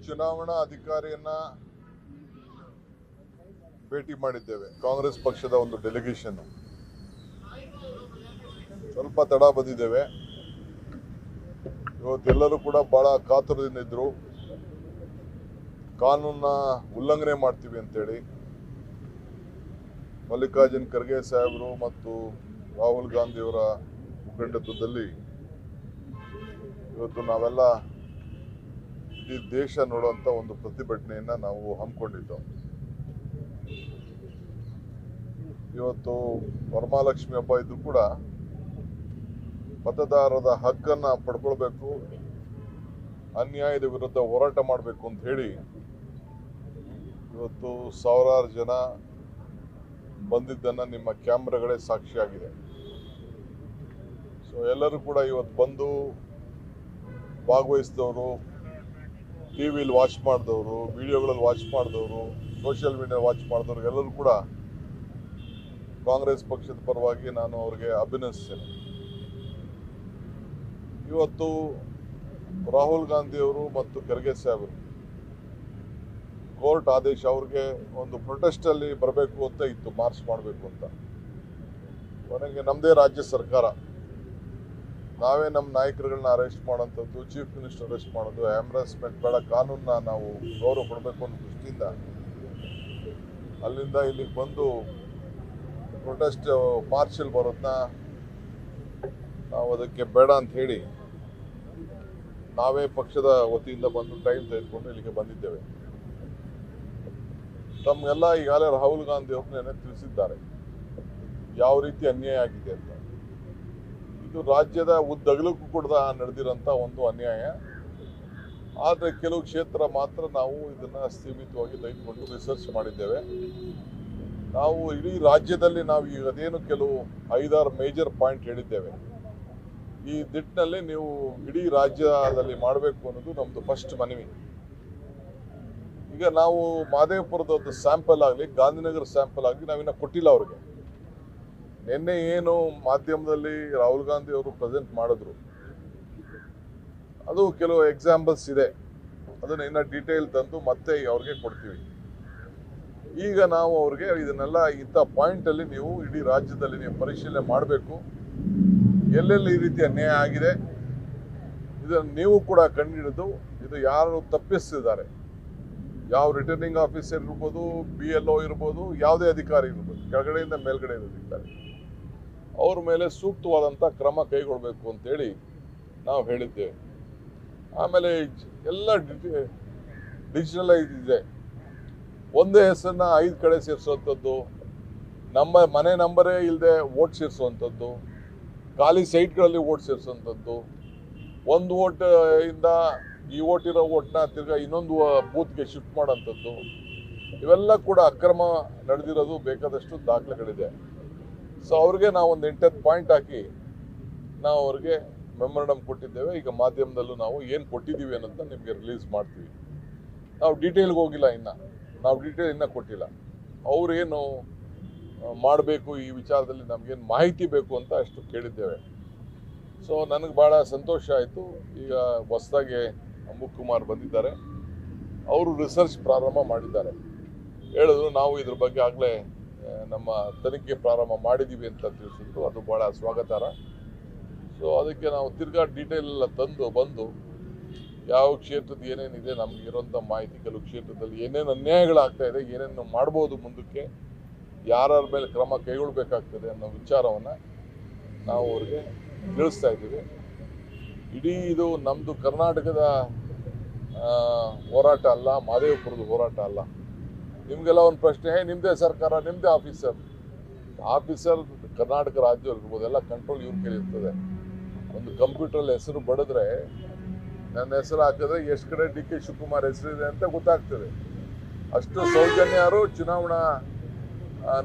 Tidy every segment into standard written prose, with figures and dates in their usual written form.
ಚುನಾವಣಾ ಅಧಿಕಾರಿಯನ್ನ ಭೇಟಿ ಮಾಡಿದ್ದೇವೆ. ಕಾಂಗ್ರೆಸ್ ಪಕ್ಷದ ಒಂದು ಡೆಲಿಗೇಷನ್. ಸ್ವಲ್ಪ ತಡ ಬಂದಿದ್ದೇವೆ. ಇವತ್ತೆಲ್ಲರೂ ಕೂಡ ಬಹಳ ಕಾತುರದಿಂದ ಇದ್ರು. ಕಾನೂನನ್ನ ಉಲ್ಲಂಘನೆ ಮಾಡ್ತೀವಿ ಅಂತೇಳಿ ಮಲ್ಲಿಕಾರ್ಜುನ್ ಖರ್ಗೆ ಸಾಹೇಬರು ಮತ್ತು ರಾಹುಲ್ ಗಾಂಧಿಯವರ ಮುಖಂಡತ್ವದಲ್ಲಿ ಇವತ್ತು ನಾವೆಲ್ಲ ಇಡೀ ದೇಶ ನೋಡುವಂತ ಒಂದು ಪ್ರತಿಭಟನೆಯನ್ನ ನಾವು ಹಮ್ಮಿಕೊಂಡಿದ್ದು. ಇವತ್ತು ವರಮಹಾಲಕ್ಷ್ಮಿ ಹಬ್ಬ ಇದ್ದು ಕೂಡ ಮತದಾರರ ಹಕ್ಕನ್ನ ಪಡ್ಕೊಳ್ಬೇಕು, ಅನ್ಯಾಯದ ವಿರುದ್ಧ ಹೋರಾಟ ಮಾಡಬೇಕು ಅಂತ ಹೇಳಿ ಇವತ್ತು ಸಾವಿರಾರು ಜನ ಬಂದಿದ್ದನ್ನ ನಿಮ್ಮ ಕ್ಯಾಮ್ರಾಗಳೇ ಸಾಕ್ಷಿಯಾಗಿದೆ. ಸೊ ಎಲ್ಲರೂ ಕೂಡ ಇವತ್ತು ಬಂದು ಭಾಗವಹಿಸಿದವರು, ಟಿವಿಲಿ ವಾಚ್ ಮಾಡಿದವರು, ವಿಡಿಯೋಗಳಲ್ಲಿ ವಾಚ್ ಮಾಡಿದವರು, ಸೋಷಿಯಲ್ ಮೀಡಿಯಾ ವಾಚ್ ಮಾಡಿದವರು ಎಲ್ಲರೂ ಕೂಡ ಕಾಂಗ್ರೆಸ್ ಪಕ್ಷದ ಪರವಾಗಿ ನಾನು ಅವರಿಗೆ ಅಭಿನಂದಿಸ್ತೇನೆ. ಇವತ್ತು ರಾಹುಲ್ ಗಾಂಧಿ ಅವರು ಮತ್ತು ಖರ್ಗೆ ಸಾಹೇಬರು ಕೋರ್ಟ್ ಆದೇಶ, ಅವ್ರಿಗೆ ಒಂದು ಪ್ರೊಟೆಸ್ಟ್ ಅಲ್ಲಿ ಬರಬೇಕು ಅಂತ ಇತ್ತು, ಮಾರ್ಚ್ ಮಾಡಬೇಕು ಅಂತ. ಕೊನೆಗೆ ನಮ್ಮದೇ ರಾಜ್ಯ ಸರ್ಕಾರ ನಾವೇ ನಮ್ಮ ನಾಯಕರುಗಳನ್ನ ಅರೆಸ್ಟ್ ಮಾಡೋಂಥದ್ದು, ಚೀಫ್ ಮಿನಿಸ್ಟರ್ ಅರೆಸ್ಟ್ ಮಾಡೋದು, ಹ್ಯಾಮ್ರಾಸ್ಮೆಂಟ್ ಬೇಡ, ಕಾನೂನನ್ನ ನಾವು ಗೌರವ ಕೊಡಬೇಕು ಅನ್ನೋ ದೃಷ್ಟಿಯಿಂದ ಅಲ್ಲಿಂದ ಇಲ್ಲಿಗೆ ಬಂದು ಪ್ರೊಟೆಸ್ಟ್ ಮಾರ್ಚಲ್ಲಿ ಬರೋದನ್ನ ನಾವು ಅದಕ್ಕೆ ಬೇಡ ಅಂತ ಹೇಳಿ ನಾವೇ ಪಕ್ಷದ ವತಿಯಿಂದ ಬಂದು ಟೈಮ್ ತೆಗೆದುಕೊಂಡು ಇಲ್ಲಿಗೆ ಬಂದಿದ್ದೇವೆ. ತಮಗೆಲ್ಲ ಈಗಾಗಲೇ ರಾಹುಲ್ ಗಾಂಧಿ ಅವ್ರನ್ನೇ ತಿಳಿಸಿದ್ದಾರೆ ಯಾವ ರೀತಿ ಅನ್ಯಾಯ ಆಗಿದೆ ಅಂತ. ಇದು ರಾಜ್ಯದ ಉದ್ದಗಲಕ್ಕೂ ಕೂಡ ನಡೆದಿರೋಂಥ ಒಂದು ಅನ್ಯಾಯ. ಆದರೆ ಕೆಲವು ಕ್ಷೇತ್ರ ಮಾತ್ರ ನಾವು ಇದನ್ನ ಸೀಮಿತವಾಗಿ ತೆಗೆದುಕೊಂಡು ರಿಸರ್ಚ್ ಮಾಡಿದ್ದೇವೆ. ನಾವು ಇಡೀ ರಾಜ್ಯದಲ್ಲಿ ನಾವು ಈಗ ಅದೇನು ಕೆಲವು 5-6 ಮೇಜರ್ ಪಾಯಿಂಟ್ ಹೇಳಿದ್ದೇವೆ. ಈ ನಿಟ್ಟಿನಲ್ಲಿ ನೀವು ಇಡೀ ರಾಜ್ಯದಲ್ಲಿ ಮಾಡಬೇಕು ಅನ್ನೋದು ನಮ್ದು ಫಸ್ಟ್ ಮನವಿ. ಈಗ ನಾವು ಮಹದೇವಪುರದ ಒಂದು ಸ್ಯಾಂಪಲ್ ಆಗಲಿ, ಗಾಂಧಿನಗರ ಸ್ಯಾಂಪಲ್ ಆಗಲಿ ನಾವಿನ್ನ ಕೊಟ್ಟಿಲ್ಲ ಅವ್ರಿಗೆ. ನಿನ್ನೆ ಏನು ಮಾಧ್ಯಮದಲ್ಲಿ ರಾಹುಲ್ ಗಾಂಧಿ ಅವರು ಪ್ರೆಸೆಂಟ್ ಮಾಡಿದ್ರು, ಅದು ಕೆಲವು ಎಕ್ಸಾಂಪಲ್ಸ್ ಇದೆ. ಅದನ್ನ ಇನ್ನ ಡೀಟೇಲ್ ತಂದು ಮತ್ತೆ ಅವ್ರಿಗೆ ಕೊಡ್ತೀವಿ. ಈಗ ನಾವು ಅವ್ರಿಗೆ ಇದನ್ನೆಲ್ಲ ಇಂಥ ಪಾಯಿಂಟ್ ಅಲ್ಲಿ ನೀವು ಇಡೀ ರಾಜ್ಯದಲ್ಲಿ ನೀವು ಪರಿಶೀಲನೆ ಮಾಡಬೇಕು, ಎಲ್ಲೆಲ್ಲಿ ಈ ರೀತಿ ಅನ್ಯಾಯ ಆಗಿದೆ ಇದನ್ನು ನೀವು ಕೂಡ ಕಂಡುಹಿಡಿದು ಇದು ಯಾರು ತಪ್ಪಿಸ್ತಿದ್ದಾರೆ, ಯಾವ ರಿಟರ್ನಿಂಗ್ ಆಫೀಸರ್ ಇರ್ಬೋದು, BLO ಇರ್ಬೋದು, ಯಾವುದೇ ಅಧಿಕಾರಿ ಇರ್ಬೋದು, ಕೆಳಗಡೆಯಿಂದ ಮೇಲ್ಗಡೆ ಇರೋದಿದ್ದಾರೆ, ಅವ್ರ ಮೇಲೆ ಸೂಕ್ತವಾದಂಥ ಕ್ರಮ ಕೈಗೊಳ್ಳಬೇಕು ಅಂತೇಳಿ ನಾವು ಹೇಳಿದ್ದೇವೆ. ಆಮೇಲೆ ಎಲ್ಲ ಡಿಜಿಟಲೈಸ್ ಇದೆ. ಒಂದೇ ಹೆಸರನ್ನ 5 ಕಡೆ ಸೇರಿಸುವಂಥದ್ದು, ನಮ್ಮ ಮನೆ ನಂಬರೇ ಇಲ್ಲದೆ ವೋಟ್ ಸೇರಿಸುವಂಥದ್ದು, ಖಾಲಿ ಸೈಟ್ಗಳಲ್ಲಿ ವೋಟ್ ಸೇರಿಸುವಂಥದ್ದು, ಒಂದು ವೋಟ್ ಇಂದ ಈ ವೋಟ್ ಇರೋ ವೋಟ್ನ ತಿರ್ಗಾ ಇನ್ನೊಂದು ಬೂತ್ಗೆ ಶಿಫ್ಟ್ ಮಾಡೋಂಥದ್ದು, ಇವೆಲ್ಲ ಕೂಡ ಅಕ್ರಮ ನಡೆದಿರೋದು ಬೇಕಾದಷ್ಟು ದಾಖಲೆಗಳಿದೆ. ಸೊ ಅವ್ರಿಗೆ ನಾವು ಒಂದು 8-10 ಪಾಯಿಂಟ್ ಹಾಕಿ ನಾವು ಅವ್ರಿಗೆ ಮೆಮೊರಂಡಮ್ ಕೊಟ್ಟಿದ್ದೇವೆ. ಈಗ ಮಾಧ್ಯಮದಲ್ಲೂ ನಾವು ಏನು ಕೊಟ್ಟಿದ್ದೀವಿ ಅನ್ನೋದನ್ನ ನಿಮಗೆ ರಿಲೀಸ್ ಮಾಡ್ತೀವಿ. ನಾವು ಡೀಟೇಲ್ಗೆ ಹೋಗಿಲ್ಲ, ನಾವು ಡೀಟೇಲ್ ಇನ್ನೂ ಕೊಟ್ಟಿಲ್ಲ. ಅವ್ರೇನು ಮಾಡಬೇಕು ಈ ವಿಚಾರದಲ್ಲಿ ನಮಗೇನು ಮಾಹಿತಿ ಬೇಕು ಅಂತ ಅಷ್ಟು ಕೇಳಿದ್ದೇವೆ. ಸೊ ನನಗೆ ಭಾಳ ಸಂತೋಷ ಆಯಿತು. ಈಗ ಹೊಸದಾಗಿ ಅಮುಕ್ ಕುಮಾರ್ ಬಂದಿದ್ದಾರೆ, ಅವರು ರಿಸರ್ಚ್ ಪ್ರಾರಂಭ ಮಾಡಿದ್ದಾರೆ. ಹೇಳಿದ್ರು ನಾವು ಇದ್ರ ಬಗ್ಗೆ ಆಗಲೇ ನಮ್ಮ ತನಿಖೆ ಪ್ರಾರಂಭ ಮಾಡಿದ್ದೀವಿ ಅಂತ ತಿಳಿಸಿದ್ರು. ಅದು ಭಾಳ ಸ್ವಾಗತಾರ್ಹ. ಸೊ ಅದಕ್ಕೆ ನಾವು ತಿರ್ಗಾ ಡೀಟೇಲ್ ಎಲ್ಲ ಬಂದು ಯಾವ ಕ್ಷೇತ್ರದ ಏನೇನಿದೆ ನಮ್ಗೆ ಇರೋಂಥ ಮಾಹಿತಿ, ಕೆಲವು ಕ್ಷೇತ್ರದಲ್ಲಿ ಏನೇನು ಅನ್ಯಾಯಗಳಾಗ್ತಾ ಇದೆ, ಏನೇನು ಮಾಡ್ಬೋದು, ಮುಂದಕ್ಕೆ ಯಾರ್ಯಾರ ಮೇಲೆ ಕ್ರಮ ಕೈಗೊಳ್ಳಬೇಕಾಗ್ತದೆ ಅನ್ನೋ ವಿಚಾರವನ್ನು ನಾವು ಅವ್ರಿಗೆ ತಿಳಿಸ್ತಾ ಇದ್ದೀವಿ. ಇಡೀ ಇದು ನಮ್ಮದು ಕರ್ನಾಟಕದ ಹೋರಾಟ ಅಲ್ಲ, ಮಹದೇವಪುರದ ಹೋರಾಟ ಅಲ್ಲ. ನಿಮಗೆಲ್ಲ ಒಂದು ಪ್ರಶ್ನೆ, ನಿಮ್ಮದೇ ಸರ್ಕಾರ, ನಿಮ್ಮದೇ ಆಫೀಸರ್ ಕರ್ನಾಟಕ ರಾಜ್ಯ ಇರ್ಬೋದು, ಎಲ್ಲ ಕಂಟ್ರೋಲ್ ಇವ್ರ ಕೈಲಿ ಇರ್ತದೆ. ಒಂದು ಕಂಪ್ಯೂಟ್ರಲ್ಲಿ ಹೆಸರು ಬಡಿದ್ರೆ, ನನ್ನ ಹೆಸರು ಹಾಕಿದ್ರೆ ಎಷ್ಟು ಕಡೆ DK ಶಿವಕುಮಾರ್ ಹೆಸರಿದೆ ಅಂತ ಗೊತ್ತಾಗ್ತದೆ. ಅಷ್ಟು ಸೌಜನ್ಯರು ಚುನಾವಣಾ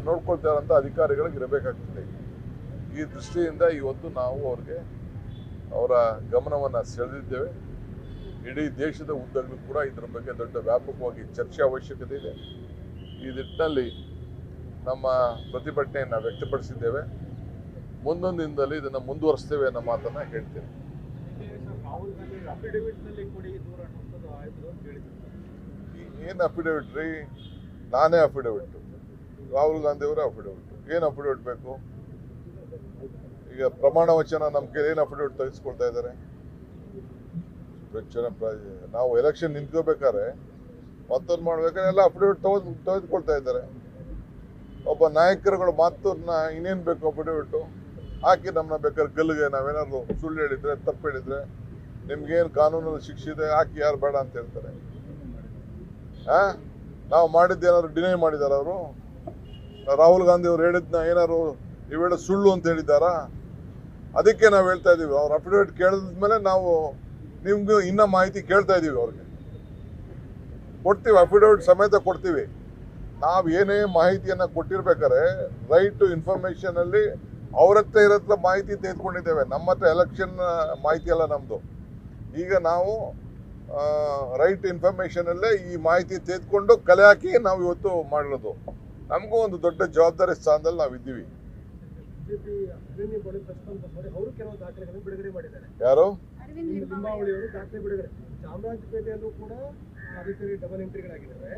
ನೋಡ್ಕೊಳ್ತಾ ಇರೋಂಥ ಅಧಿಕಾರಿಗಳಿಗೆ ಇರಬೇಕಾಗ್ತದೆ. ಈ ದೃಷ್ಟಿಯಿಂದ ಇವತ್ತು ನಾವು ಅವ್ರಿಗೆ ಅವರ ಗಮನವನ್ನು ಸೆಳೆದಿದ್ದೇವೆ. ಇಡೀ ದೇಶದ ಉದ್ದಗಲೂ ಕೂಡ ಇದರ ಬಗ್ಗೆ ದೊಡ್ಡ ವ್ಯಾಪಕವಾಗಿ ಚರ್ಚೆ ಅವಶ್ಯಕತೆ ಇದೆ. ಈ ನಿಟ್ಟಿನಲ್ಲಿ ನಮ್ಮ ಪ್ರತಿಭಟನೆಯನ್ನು ವ್ಯಕ್ತಪಡಿಸಿದ್ದೇವೆ. ಮುಂದೊಂದು ದಿನದಲ್ಲಿ ಇದನ್ನು ಮುಂದುವರಿಸ್ತೇವೆ ಅನ್ನೋ ಮಾತನ್ನು ಹೇಳ್ತೇನೆ. ಏನು ಅಫಿಡವಿಟ್ ರೀ? ನಾನೇ ಅಫಿಡವಿಟ್, ರಾಹುಲ್ ಗಾಂಧಿ ಅವರೇ ಅಫಿಡವಿಟ್. ಏನು ಅಫಿಡವಿಟ್ ಬೇಕು? ಈಗ ಪ್ರಮಾಣ ವಚನ ನಮ್ಮ ಕೈಲಿ ಏನು ಅಫಿಡವಿಟ್ ತೆಗೆಸ್ಕೊಳ್ತಾ ಇದ್ದಾರೆ? ನಾವು ಎಲೆಕ್ಷನ್ ನಿಂತ್ಕೋಬೇಕಾದ್ರೆ ಮತ್ತೊಂದು ಮಾಡ್ಬೇಕಾದ್ರೆ ಎಲ್ಲ ಅಫಿಡವಿಟ್ ತೆಗೆದುಕೊಳ್ತಾ ಇದ್ದಾರೆ. ಒಬ್ಬ ನಾಯಕರುಗಳು ಮಾತನ್ನ ಇನ್ನೇನು ಬೇಕು ಅಫಿಡವಿಟ್ಟು ಹಾಕಿ ನಮ್ಮನ್ನ ಬೇಕಾದ್ರೆ ಗಲ್ಲಿಗೆ ನಾವೇನಾದ್ರು ಸುಳ್ಳು ಹೇಳಿದ್ರೆ, ತಪ್ಪು ಹೇಳಿದ್ರೆ, ನಿಮ್ಗೇನು ಕಾನೂನಲ್ಲಿ ಶಿಕ್ಷೆ ಇದೆ ಹಾಕಿ, ಯಾರು ಬೇಡ ಅಂತ ಹೇಳ್ತಾರೆ? ನಾವು ಮಾಡಿದ್ದೇನಾದ್ರು ಡಿನೈ ಮಾಡಿದಾರ ಅವರು? ರಾಹುಲ್ ಗಾಂಧಿ ಅವ್ರು ಹೇಳಿದ್ನ ಏನಾದ್ರು ಇವೆಲ್ಲ ಸುಳ್ಳು ಅಂತ ಹೇಳಿದ್ದಾರಾ? ಅದಕ್ಕೆ ನಾವು ಹೇಳ್ತಾ ಇದೀವಿ, ಅವ್ರ ಅಫಿಡವಿಟ್ ಕೇಳಿದ್ಮೇಲೆ ನಾವು ನಿಮ್ಗೆ ಇನ್ನ ಮಾಹಿತಿ ಕೇಳ್ತಾ ಇದೀವಿ. ಅವ್ರಿಗೆ ಕೊಡ್ತೀವಿ, ಅಫಿಡವಿಟ್ ಸಮೇತ ಕೊಡ್ತೀವಿ. ನಾವು ಏನೇ ಮಾಹಿತಿಯನ್ನ ಕೊಟ್ಟಿರ್ಬೇಕಾದ್ರೆ ರೈಟ್ ಟು ಇನ್ಫಾರ್ಮೇಶನ್ ಅಲ್ಲಿ ಅವ್ರ ಹತ್ರ ಇರತ್ರ ಮಾಹಿತಿ ತೆಗೆದುಕೊಂಡಿದ್ದೇವೆ. ನಮ್ಮ ಹತ್ರ ಎಲೆಕ್ಷನ್ ಮಾಹಿತಿ ಅಲ್ಲ ನಮ್ದು. ಈಗ ನಾವು ರೈಟ್ ಇನ್ಫಾರ್ಮೇಶನ್ ಅಲ್ಲೇ ಈ ಮಾಹಿತಿ ತೆಗೆದುಕೊಂಡು ಕಲೆ ಹಾಕಿ ನಾವು ಇವತ್ತು ಮಾಡಿರೋದು. ನಮಗೂ ಒಂದು ದೊಡ್ಡ ಜವಾಬ್ದಾರಿ ಸ್ಥಾನದಲ್ಲಿ ನಾವು ಇದ್ದೀವಿ. ಯಾರು? ಚಾಮರಾಜಪೇಟೆಯಲ್ಲೂ ಕೂಡ ಡಬಲ್ ಎಂಟ್ರಿಗಳಾಗಿದ್ದಾವೆ.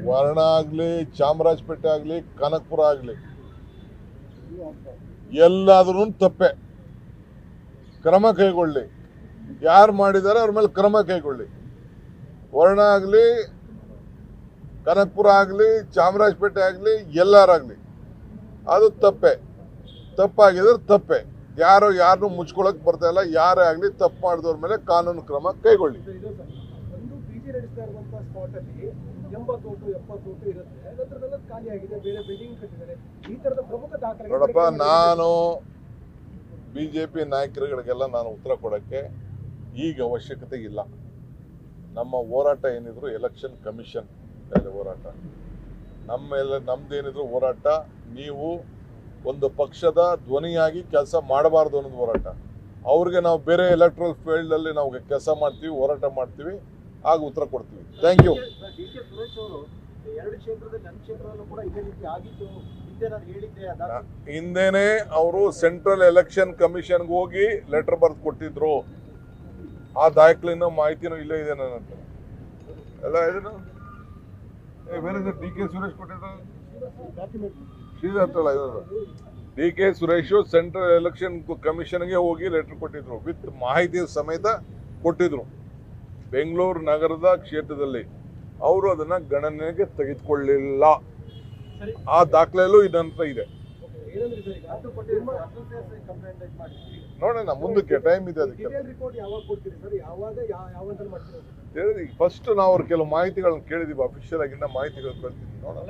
ವರ್ಣ ಆಗ್ಲಿ, ಚಾಮರಾಜಪೇಟೆ ಆಗ್ಲಿ, ಕನಕಪುರ ಆಗ್ಲಿ, ಎಲ್ಲಾದ್ರೂ ತಪ್ಪೆ. ಕ್ರಮ ಕೈಗೊಳ್ಳಿ. ಯಾರು ಮಾಡಿದ್ದಾರೆ ಅವ್ರ ಮೇಲೆ ಕ್ರಮ ಕೈಗೊಳ್ಳಿ. ವರ್ಣ ಆಗ್ಲಿ, ಕನಕಪುರ ಆಗ್ಲಿ, ಚಾಮರಾಜಪೇಟೆ ಆಗ್ಲಿ, ಎಲ್ಲಾರಾಗ್ಲಿ ಅದು ತಪ್ಪೆ. ತಪ್ಪಾಗಿದ್ರೆ ತಪ್ಪೆ. ಯಾರನ್ನು ಮುಚ್ಕೊಳಕ್ ಬರ್ತಾ ಇಲ್ಲ. ಯಾರೇ ಆಗ್ಲಿ ತಪ್ಪು ಮಾಡಿದವ್ರ ಮೇಲೆ ಕಾನೂನು ಕ್ರಮ ಕೈಗೊಳ್ಳಿ. ಒಂದು ಪಿಜಿ ನಡೆಸ್ತಾ ಇರುವಂತಹ ಸ್ಪಾಟ್ ಅಲ್ಲಿ 80 ಓಟು 70 ಓಟು ಇರುತ್ತೆ. ನಂತರದೆಲ್ಲ ಖಾಲಿ ಆಗಿದೆ, ಬೇರೆ ಬಿಲ್ಡಿಂಗ್ ಕಟ್ಟಿದ್ದಾರೆ. ಈ ತರದ ಪ್ರಮುಖ ದಾಖಲೆ ನೋಡಪ್ಪ, ನಾನು ಬಿಜೆಪಿ ನಾಯಕರುಗಳಿಗೆಲ್ಲ ನಾನು ಉತ್ತರ ಕೊಡಕ್ಕೆ ಈಗ ಅವಶ್ಯಕತೆ ಇಲ್ಲ. ನಮ್ಮ ಹೋರಾಟ ಏನಿದ್ರು ಎಲೆಕ್ಷನ್ ಕಮಿಷನ್ ಮೇಲೆ ಹೋರಾಟ. ನಮ್ದೇನಿದ್ರು ಹೋರಾಟ ನೀವು ಒಂದು ಪಕ್ಷದ ಧ್ವನಿಯಾಗಿ ಕೆಲಸ ಮಾಡಬಾರ್ದು ಅನ್ನೋದು ಹೋರಾಟ. ಅವ್ರಿಗೆ ನಾವು ಬೇರೆ ಎಲೆಕ್ಟ್ರಲ್ ಫೀಲ್ಡ್ ಅಲ್ಲಿ ನಾವು ಕೆಲಸ ಮಾಡ್ತೀವಿ, ಹೋರಾಟ ಮಾಡ್ತೀವಿ, ಆಗ ಉತ್ತರ ಕೊಡ್ತೀವಿ. Thank you. ಹಿಂದೆನೆ ಅವರು ಸೆಂಟ್ರಲ್ ಎಲೆಕ್ಷನ್ ಕಮಿಷನ್ಗೆ ಹೋಗಿ ಲೆಟರ್ ಬರೆದು ಕೊಟ್ಟಿದ್ರು. ಆ ದಾಖಲೆನೋ ಮಾಹಿತಿನೂ ಇಲ್ಲೇ ಇದೆ ನನ್ನ ಹತ್ರ. ಎಲ್ಲ ಇದನ್ನು ಡಿ ಕೆ ಸುರೇಶ್ ಕೊಟ್ಟಿದ್ರು. D K Suresh central election ಕಮಿಷನ್ಗೆ ಹೋಗಿ ಲೆಟರ್ ಕೊಟ್ಟಿದ್ರು, ವಿತ್ ಮಾಹಿತಿ ಸಮೇತ ಕೊಟ್ಟಿದ್ರು. ಬೆಂಗಳೂರು ನಗರದ ಕ್ಷೇತ್ರದಲ್ಲಿ ಅವರು ಅದನ್ನ ಗಣನೆಗೆ ತೆಗೆದುಕೊಳ್ಳಿಲ್ಲ. ಆ ದಾಖಲೆಯಲ್ಲೂ ಇದನ್ನ ಇದೆ. ನೋಡೋಣ, ಮುಂದಕ್ಕೆ ಟೈಮ್ ಇದೆ. ಅದಕ್ಕೆ ಫಸ್ಟ್ ನಾವು ಅವ್ರ ಕೆಲವು ಮಾಹಿತಿಗಳನ್ನ ಕೇಳಿದೀವಿ. ಅಫಿಷಿಯಲ್ ಆಗಿನ ಮಾಹಿತಿಗಳು ಕಳ್ತಿದ್ವಿ. ನೋಡೋಣ.